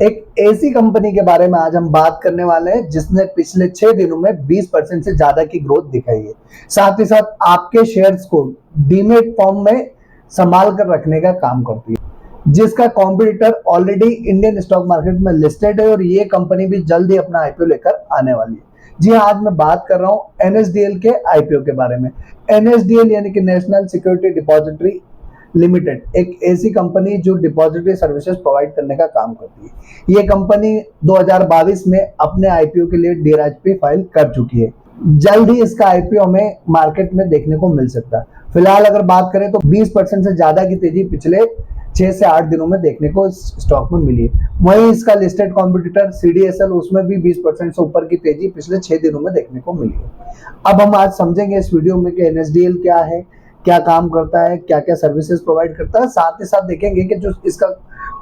एक ऐसी कंपनी के बारे में आज हम बात करने वाले हैं जिसने पिछले 6 दिनों में 20% से ज्यादा की ग्रोथ दिखाई है। साथ ही साथ आपके शेयर्स को डीमेट फॉर्म में संभाल कर रखने का काम करती है, जिसका competitor already Indian stock market में लिस्टेड है और ये कंपनी भी जल्द ही अपना आईपीओ लेकर आने वाली है। जी हाँ, आज मैं बात कर रहा हूँ एनएसडीएल के आईपीओ के बारे में। एनएसडीएल यानी कि नेशनल सिक्योरिटी डिपॉजिटरी लिमिटेड एक ऐसी कंपनी जो डिपॉजिटरी सर्विसेज प्रोवाइड करने का काम करती है। ये कंपनी 2022 में अपने आईपीओ के लिए डीआरएचपी फाइल कर चुकी है। जल्द ही इसका आईपीओ हमें मार्केट में देखने को मिल सकता है। फिलहाल अगर बात करें तो 20% से ज्यादा की तेजी पिछले 6 से 8 दिनों में देखने को इस स्टॉक में मिली है। वहीं इसका लिस्टेड कॉम्पिटिटर सीडीएसएल, उसमें भी 20% से ऊपर की तेजी पिछले 6 दिनों में देखने को मिली है। अब हम आज समझेंगे इस वीडियो में कि एनएसडीएल क्या है, क्या काम करता है, क्या क्या सर्विसेज प्रोवाइड करता है। साथ ही साथ देखेंगे कि जो इसका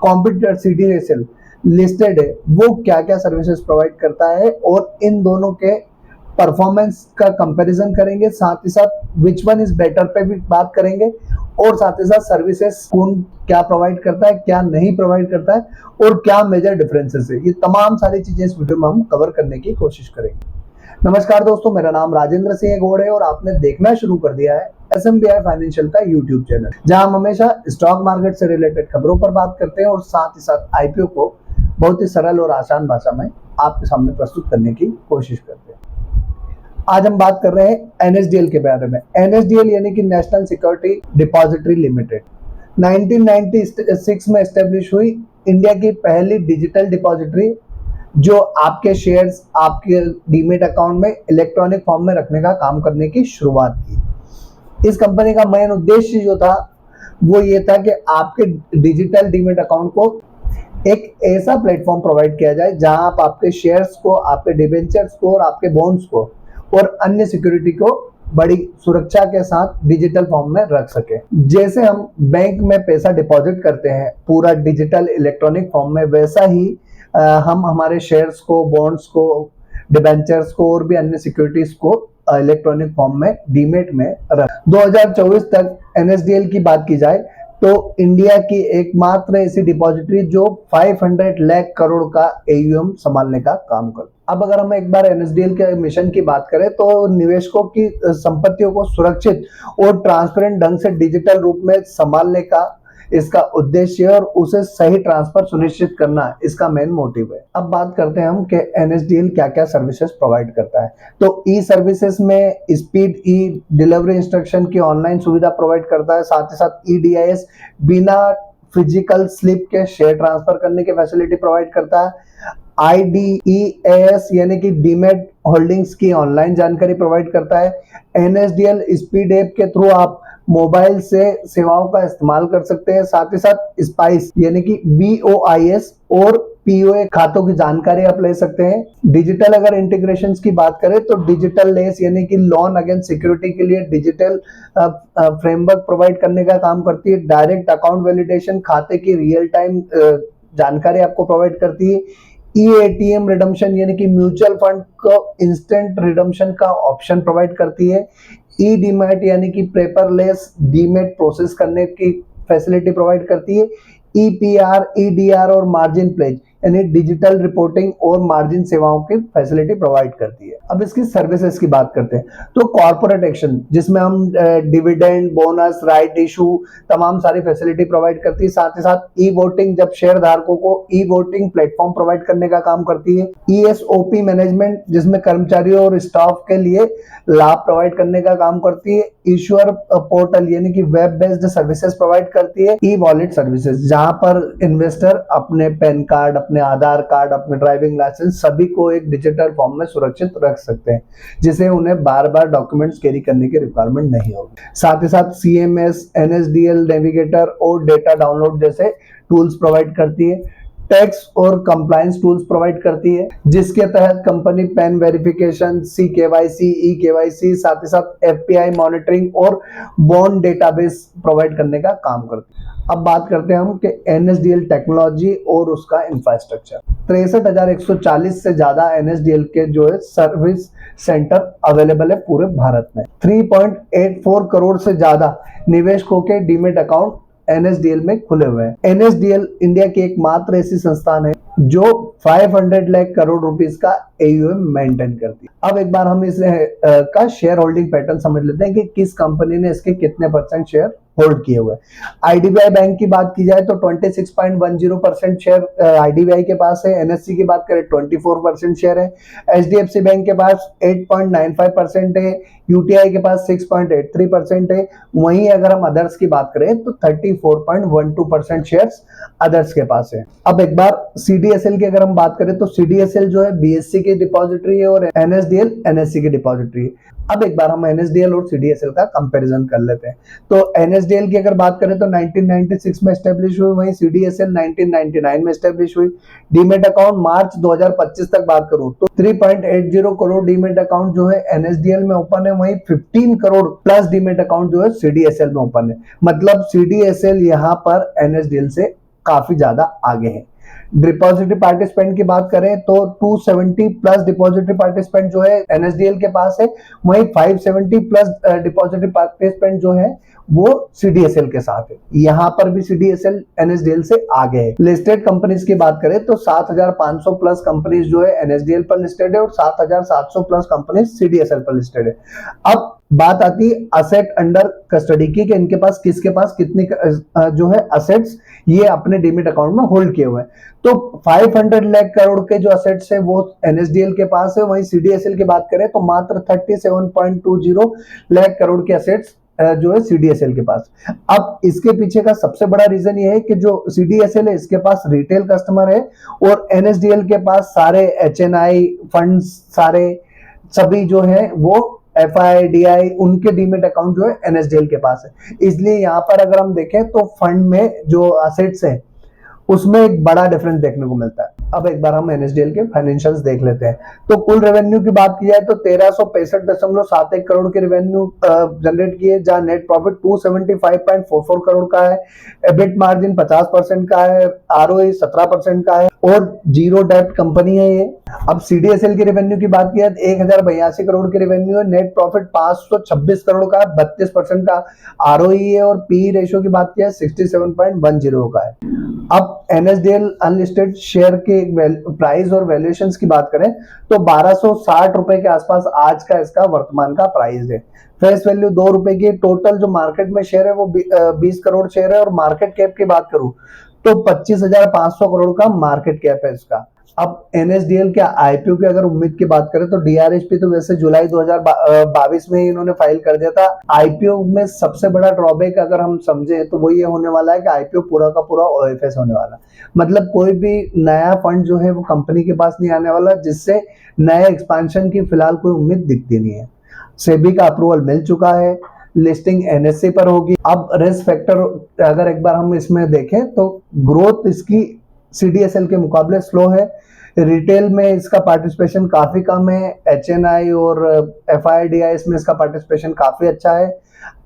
कॉम्पिटिटर सीडीएसएल लिस्टेड है वो क्या क्या सर्विसेज प्रोवाइड करता है और इन दोनों के परफॉर्मेंस का कंपैरिजन करेंगे। साथ ही साथ विच वन इज बेटर पे भी बात करेंगे और साथ ही साथ सर्विसेज कौन क्या प्रोवाइड करता है, क्या नहीं प्रोवाइड करता है और क्या मेजर डिफरेंसेस है। ये तमाम सारी चीजें इस वीडियो में हम कवर करने की कोशिश करेंगे। नमस्कार दोस्तों, मेरा नाम राजेंद्र सिंह गोड़ है और आपने देखना शुरू कर दिया है SMBI फाइनेंशियल का यूट्यूब चैनल, जहां हम हमेशा स्टॉक मार्केट से रिलेटेड खबरों पर बात करते हैं और साथ ही साथ आईपीओ को बहुत ही सरल और आसान भाषा में आपके सामने प्रस्तुत करने की कोशिश करते हैं। आज हम बात कर रहे हैं एनएसडीएल के बारे में। एनएसडीएल यानी कि नेशनल सिक्योरिटी डिपॉजिटरी लिमिटेड 1996 में एस्टेब्लिश हुई इंडिया की पहली डिजिटल डिपॉजिटरी जो आपके शेयर्स आपके डीमेट अकाउंट में इलेक्ट्रॉनिक फॉर्म में रखने का काम करने की शुरुआत की। इस कंपनी का मेन उद्देश्य जो था वो ये था कि आपके डिजिटल डीमेट अकाउंट को एक ऐसा प्लेटफॉर्म प्रोवाइड किया जाए जहां आप आपके शेयर्स को, आपके डिबेंचर्स को और आपके बॉन्ड्स को और अन्य सिक्योरिटी को बड़ी सुरक्षा के साथ डिजिटल फॉर्म में रख सके। जैसे हम बैंक में पैसा डिपॉजिट करते हैं पूरा डिजिटल इलेक्ट्रॉनिक फॉर्म में, वैसा ही हम हमारे शेयर्स को, बॉन्ड्स को, डिबेंचर्स को और भी अन्य सिक्योरिटीज को इलेक्ट्रॉनिक फॉर्म में डीमेट में रख। 2024 तक एनएसडीएल की बात की जाए तो इंडिया की एकमात्र ऐसी डिपॉजिटरी जो 500 लाख करोड़ का एयूएम संभालने का काम करती। अब अगर हम एक बार एनएसडीएल के मिशन की बात करें तो निवेशकों की संपत्तियों को सुरक्षित और ट्रांसपेरेंट ढंग से डिजिटल रूप में संभालने का इसका उद्देश्य और उसे सही ट्रांसफर सुनिश्चित करना इसका मेन मोटिव है। अब बात करते हैं हम कि एनएसडीएल क्या क्या सर्विसेज प्रोवाइड करता है। तो ई सर्विसेज में स्पीड ई डिलीवरी इंस्ट्रक्शन की ऑनलाइन सुविधा प्रोवाइड करता है। साथ ही साथ ईडीआईएस बिना फिजिकल स्लिप के शेयर ट्रांसफर करने की फैसिलिटी प्रोवाइड करता है। IDEAS यानी कि डीमेट होल्डिंग्स की ऑनलाइन जानकारी प्रोवाइड करता है। एनएसडीएल स्पीड ऐप के थ्रू आप मोबाइल से सेवाओं का इस्तेमाल कर सकते हैं। साथ ही साथ स्पाइस यानी कि BOIS और POA खातों की जानकारी आप ले सकते हैं। डिजिटल अगर इंटीग्रेशंस की बात करें तो डिजिटल लेस यानी कि लोन अगेंस्ट सिक्योरिटी के लिए डिजिटल फ्रेमवर्क प्रोवाइड करने का काम करती है। डायरेक्ट अकाउंट वैलिडेशन, खाते की रियल टाइम जानकारी आपको प्रोवाइड करती है। EATM रिडम्पशन यानी कि म्यूचुअल फंड को इंस्टेंट रिडम्पशन का ऑप्शन प्रोवाइड करती है। ई डीमैट यानी कि पेपरलेस डीमैट प्रोसेस करने की फैसिलिटी प्रोवाइड करती है। EPR, EDR और मार्जिन प्लेज यानी डिजिटल रिपोर्टिंग और मार्जिन सेवाओं की फैसिलिटी प्रोवाइड करती है। अब इसकी सर्विसेज की बात करते हैं तो कॉर्पोरेट एक्शन जिसमें हम डिविडेंड, बोनस, राइट इशू तमाम सारी फैसिलिटी प्रोवाइड करती है। साथ ही साथ ई वोटिंग, जब शेयर धारकों को ई वोटिंग प्लेटफॉर्म प्रोवाइड करने का काम करती है। ESOP मैनेजमेंट जिसमें कर्मचारियों और स्टाफ के लिए लाभ प्रोवाइड करने का काम करती है। इश्यूअर पोर्टल यानी कि वेब बेस्ड सर्विसेज प्रोवाइड करती है। ई वॉलेट सर्विसेज जहां पर इन्वेस्टर अपने पैन कार्ड, अपने आधार कार्ड, अपने ड्राइविंग लाइसेंस सभी को एक डिजिटल फॉर्म में सुरक्षित रख सकते हैं, जिसे उन्हें बार बार डॉक्यूमेंट्स कैरी करने की रिक्वायरमेंट नहीं होगी। साथ ही साथ CMS, NSDL नेविगेटर और डेटा डाउनलोड जैसे टूल्स प्रोवाइड करती है। टैक्स और कंप्लायंस टूल्स प्रोवाइड करती है जिसके तहत company pan verification, CKYC, eKYC, साथ ही साथ FPI मॉनिटरिंग और बॉन्ड डेटाबेस प्रोवाइड करने का काम करती है। अब बात करते हैं हम कि एनएसडीएल टेक्नोलॉजी और उसका इंफ्रास्ट्रक्चर। 63,140 से ज्यादा एनएसडीएल के जो है सर्विस सेंटर अवेलेबल है पूरे भारत में। 3.84 करोड़ से ज्यादा निवेशकों के डीमेट अकाउंट एनएसडीएल में खुले हुए हैं। एनएसडीएल इंडिया की एकमात्र ऐसी संस्थान है जो 500 लाख करोड़ रुपीस का एयूएम मेंटेन करती है। अब एक बार हम इस का शेयर होल्डिंग पैटर्न समझ लेते हैं कि किस कंपनी ने इसके कितने % शेयर होल्ड किए हुए। आईडीबीआई बैंक की बात की जाए तो 26.10% शेयर आईडीबीआई के पास है। एनएससी की बात करें 24% शेयर है। एचडीएफसी बैंक के पास 8.95% है। यूटीआई के पास 6.83% है। वहीं अगर हम अदर्स की बात करें तो 34.12% शेयर्स अदर्स के पास है। अब एक बार सीडीएसएल की अगर हम बात करें तो सीडीएसएल जो है बीएससी की डिपॉजिटरी है और एनएसडीएल एनएससी की डिपॉजिटरी है। अब एक बार हम एनएसडीएल और सीडीएसएल का कंपैरिजन कर लेते हैं। तो एनएसडीएल की अगर बात करें तो 1996 में एस्टेब्लिश हुई, वहीं सीडीएसएल 1999 में एस्टेब्लिश हुई। डीमेट अकाउंट मार्च 2025 तक बात करूं तो 3.80 करोड़ डीमेट अकाउंट जो है एनएसडीएल में ओपन है, वहीं 15 करोड़ प्लस डीमेट अकाउंट जो है सीडीएसएल में ओपन है। मतलब सीडीएसएल यहाँ पर एनएसडीएल से काफी ज्यादा आगे है। डिपॉजिटरी पार्टिसिपेंट की बात करें तो 270 प्लस डिपॉजिटरी पार्टिसिपेंट जो है एनएसडीएल के पास है, वहीं 570 प्लस डिपॉजिटरी पार्टिसिपेंट जो है वो सीडीएसएल के साथ है। यहाँ पर भी सीडीएसएल एनएसडीएल से आगे है। लिस्टेड कंपनीज की बात करें तो 7,500 प्लस कंपनीज जो है एनएसडीएल पर लिस्टेड है और 7,700 प्लस कंपनीज सीडीएसएल पर लिस्टेड है। अब बात आती है असेट अंडर कस्टडी की कि इनके पास किसके पास कितनी जो है असेट्स ये अपने डीमेट अकाउंट में होल्ड किए हुए हैं। तो 500 लाख करोड़ के जो असेट्स है वो एनएसडीएल के पास है, वहीं सीडीएसएल की बात करें तो मात्र 37.20 लाख करोड़ के असेट्स जो है सीडीएसएल के पास। अब इसके पीछे का सबसे बड़ा रीजन ये है कि जो सीडीएसएल है इसके पास रिटेल कस्टमर है और एनएसडीएल के पास सारे एचएनआई फंड्स सारे सभी जो है वो एफआईडीआई उनके डीमेट अकाउंट जो है एनएसडीएल के पास है। इसलिए यहाँ पर अगर हम देखें तो फंड में जो असेट्स है उसमें एक बड़ा डिफरेंस देखने को मिलता है। अब एक बार हम एनएसडीएल के फाइनेंशियल्स देख लेते हैं। तो कुल रेवेन्यू की बात की जाए तो 1365.71 करोड़ की रेवेन्यू जनरेट की है, जहां नेट प्रॉफिट 275.44 करोड़ का है, एबिट मार्जिन 50% का है, आरओई 17% का है और जीरो डेब्ट कंपनी है ये। अब सीडीएसएल की रेवेन्यू की बात की जाए 1082 करोड़ की रेवेन्यू है, नेट प्रॉफिट 526 करोड़ का है, 32% का आरओई है और पी रेशियो की बात की जाए 67.10 का है। अब एनएसडीएल अनलिस्टेड शेयर के प्राइस और वैल्यूएशंस की बात करें तो 1260 रुपए के आसपास आज का इसका वर्तमान का प्राइस है। फेस वैल्यू 2 रुपए की। टोटल जो मार्केट में शेयर है वो 20 करोड़ शेयर है और मार्केट कैप की बात करूं तो 25,500 करोड़ का मार्केट कैप है इसका। अब एनएसडीएल के आईपीओ की अगर उम्मीद की बात करें तो डीआरएचपी तो वैसे जुलाई 2022 में ही इन्होंने फाइल कर दिया था। आईपीओ में सबसे बड़ा ड्रॉबैक अगर हम समझे तो वो ये होने वाला है कि आईपीओ पूरा का पूरा ओएफएस होने वाला, मतलब कोई भी नया फंड जो है वो कंपनी के पास नहीं आने वाला, जिससे नए एक्सपेंशन की फिलहाल कोई उम्मीद दिखती नहीं है। सेबी का अप्रूवल मिल चुका है, लिस्टिंग एनएससी पर होगी। अब रिस्क फैक्टर अगर एक बार हम इसमें देखें तो ग्रोथ इसकी सीडीएसएल के मुकाबले स्लो है। रिटेल में इसका पार्टिसिपेशन काफी कम है, एचएनआई और एफआईडीआई में इसका पार्टिसिपेशन काफी अच्छा है।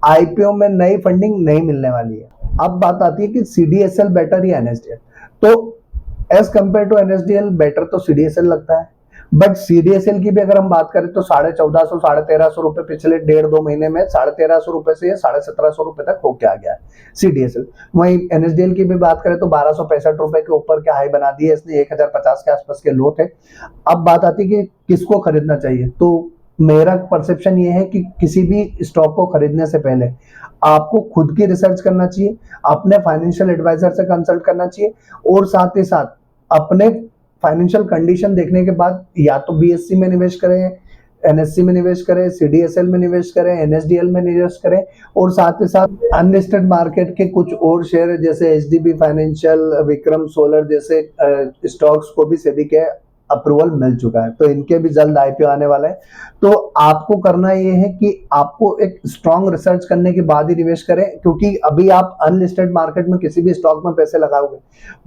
आईपीओ में नई फंडिंग नहीं मिलने वाली है। अब बात आती है कि सीडीएसएल बेटर या एनएसडीएल, तो as compare to NSDL better तो सीडीएसएल लगता है, बट सीडीएसएल की भी अगर हम बात करें तो 1450 1350 रुपए पिछले 1.5-2 महीने में 1350 रुपए से 1750 रुपए तक होके आ गया है सीडीएसएल। वहीं एनएसडीएल की भी बात करें तो 1265 रुपए के ऊपर के हाई बना दिए इसने, 1050 के आसपास के लो थे। अब बात आती है कि किसको खरीदना चाहिए, तो मेरा परसेप्शन ये है कि किसी भी स्टॉक को खरीदने से पहले आपको खुद की रिसर्च करना चाहिए, अपने फाइनेंशियल एडवाइजर से कंसल्ट करना चाहिए और साथ ही साथ अपने फाइनेंशियल कंडीशन देखने के बाद या तो बीएससी में निवेश करें, एनएससी में निवेश करें, सीडीएसएल में निवेश करें, एनएसडीएल में निवेश करें और साथ ही साथ अनलिस्टेड मार्केट के कुछ और शेयर जैसे एचडीबी फाइनेंशियल, विक्रम सोलर जैसे स्टॉक्स को भी सेबी के अप्रूवल मिल चुका है, तो इनके भी जल्द आईपीओ आने वाला है। तो आपको करना ये है कि आपको एक स्ट्रॉन्ग रिसर्च करने के बाद ही निवेश करें, क्योंकि अभी आप अनलिस्टेड मार्केट में किसी भी स्टॉक में पैसे लगाओगे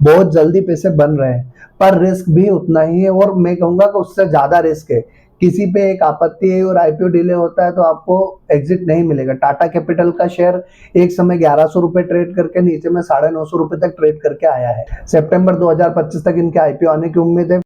बहुत जल्दी पैसे बन रहे हैं, पर रिस्क भी उतना ही है और मैं कहूंगा कि उससे ज्यादा रिस्क है। किसी पे एक आपत्ति है और आईपीओ डिले होता है तो आपको एग्जिट नहीं मिलेगा। टाटा कैपिटल का शेयर एक समय 1100 रुपए ट्रेड करके नीचे में 950 रुपए तक ट्रेड करके आया है। सितंबर 2025 तक इनके आईपीओ आने की उम्मीद है।